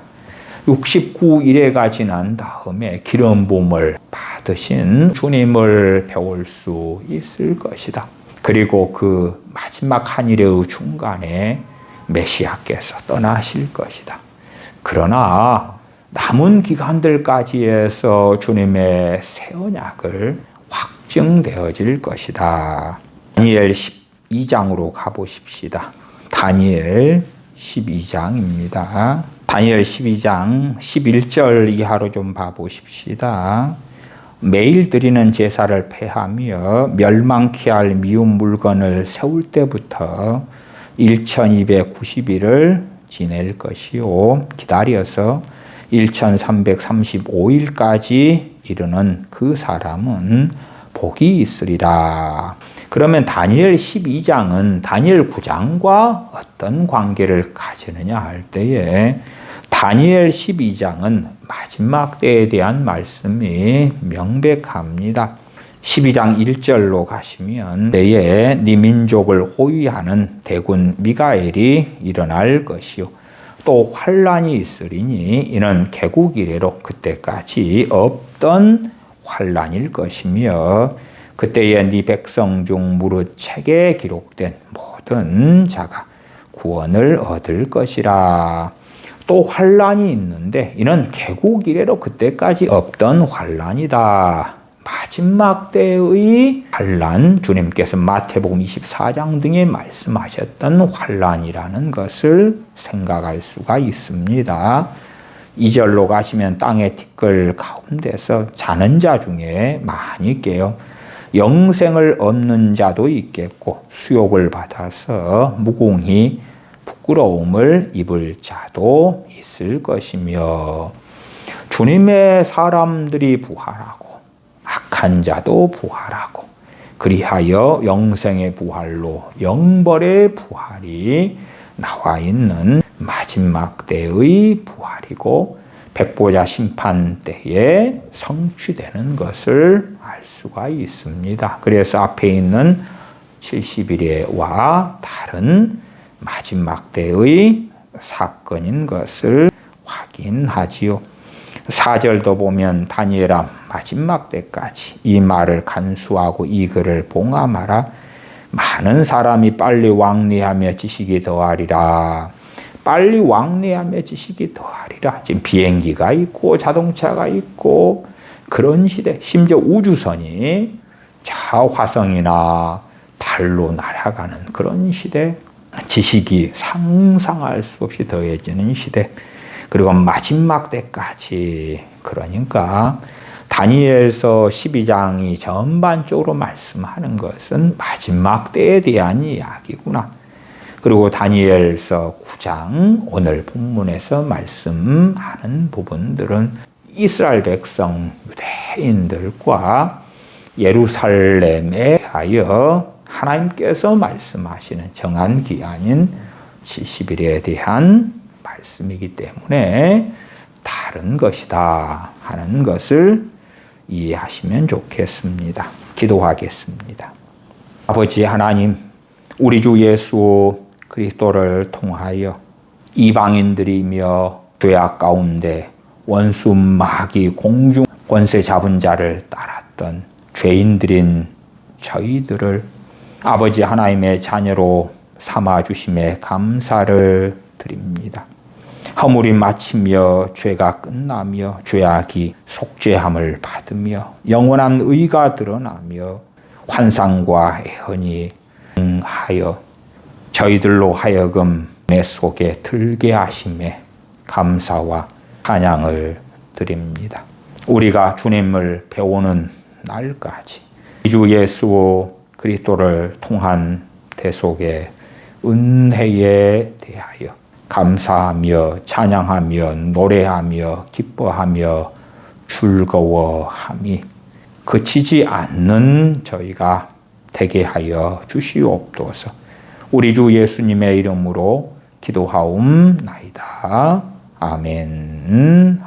69일에가 지난 다음에 기름 부음을 받으신 주님을 배울 수 있을 것이다. 그리고 그 마지막 한 일의 중간에 메시아께서 떠나실 것이다. 그러나 남은 기간들까지 해서 주님의 새 언약을 확증되어질 것이다. 다니엘 12장으로 가보십시다. 다니엘 12장입니다. 다니엘 12장 11절 이하로 좀 봐보십시다. 매일 드리는 제사를 폐하며 멸망케 할 미운 물건을 세울 때부터 1290일을 지낼 것이요 기다려서 1335일까지 이르는 그 사람은 복이 있으리라. 그러면 다니엘 12장은 다니엘 9장과 어떤 관계를 가지느냐 할 때에 다니엘 12장은 마지막 때에 대한 말씀이 명백합니다. 12장 1절로 가시면 때에 네 민족을 호위하는 대군 미가엘이 일어날 것이요 또 환란이 있으리니 이는 개국 이래로 그때까지 없던 환란일 것이며 그때에 네 백성 중 무릇 책에 기록된 모든 자가 구원을 얻을 것이라. 또 환란이 있는데 이는 개국 이래로 그때까지 없던 환란이다. 마지막 때의 환란, 주님께서 마태복음 24장 등에 말씀하셨던 환란이라는 것을 생각할 수가 있습니다. 2절로 가시면 땅의 티끌 가운데서 자는 자 중에 많이 깨어 영생을 얻는 자도 있겠고 수욕을 받아서 무공히 부끄러움을 입을 자도 있을 것이며 주님의 사람들이 부활하고 악한 자도 부활하고 그리하여 영생의 부활로 영벌의 부활이 나와 있는 마지막 때의 부활이고 백보자 심판 때에 성취되는 것을 알 수가 있습니다. 그래서 앞에 있는 70일에와 다른 마지막 때의 사건인 것을 확인하지요. 4절도 보면 다니엘아 마지막 때까지 이 말을 간수하고 이 글을 봉함하라. 많은 사람이 빨리 왕래하며 지식이 더하리라. 빨리 왕래하며 지식이 더하리라. 지금 비행기가 있고 자동차가 있고 그런 시대, 심지어 우주선이 저 화성이나 달로 날아가는 그런 시대, 지식이 상상할 수 없이 더해지는 시대, 그리고 마지막 때까지. 그러니까 다니엘서 12장이 전반적으로 말씀하는 것은 마지막 때에 대한 이야기구나. 그리고 다니엘서 9장 오늘 본문에서 말씀하는 부분들은 이스라엘 백성 유대인들과 예루살렘에 하여 하나님께서 말씀하시는 정한 기한인 70일에 대한 말씀이기 때문에 다른 것이다 하는 것을 이해하시면 좋겠습니다. 기도하겠습니다. 아버지 하나님, 우리 주 예수 그리스도를 통하여 이방인들이며 죄악 가운데 원수 마귀 공중 권세 잡은 자를 따랐던 죄인들인 저희들을 아버지 하나님의 자녀로 삼아주심에 감사를 드립니다. 허물이 마치며 죄가 끝나며 죄악이 속죄함을 받으며 영원한 의가 드러나며 환상과 애언이 응하여 저희들로 하여금 내 속에 들게 하심에 감사와 찬양을 드립니다. 우리가 주님을 배우는 날까지 주 예수 그리스도를 통한 대속의 은혜에 대하여 감사하며 찬양하며 노래하며 기뻐하며 즐거워함이 그치지 않는 저희가 되게 하여 주시옵소서. 우리 주 예수님의 이름으로 기도하옵나이다. 아멘.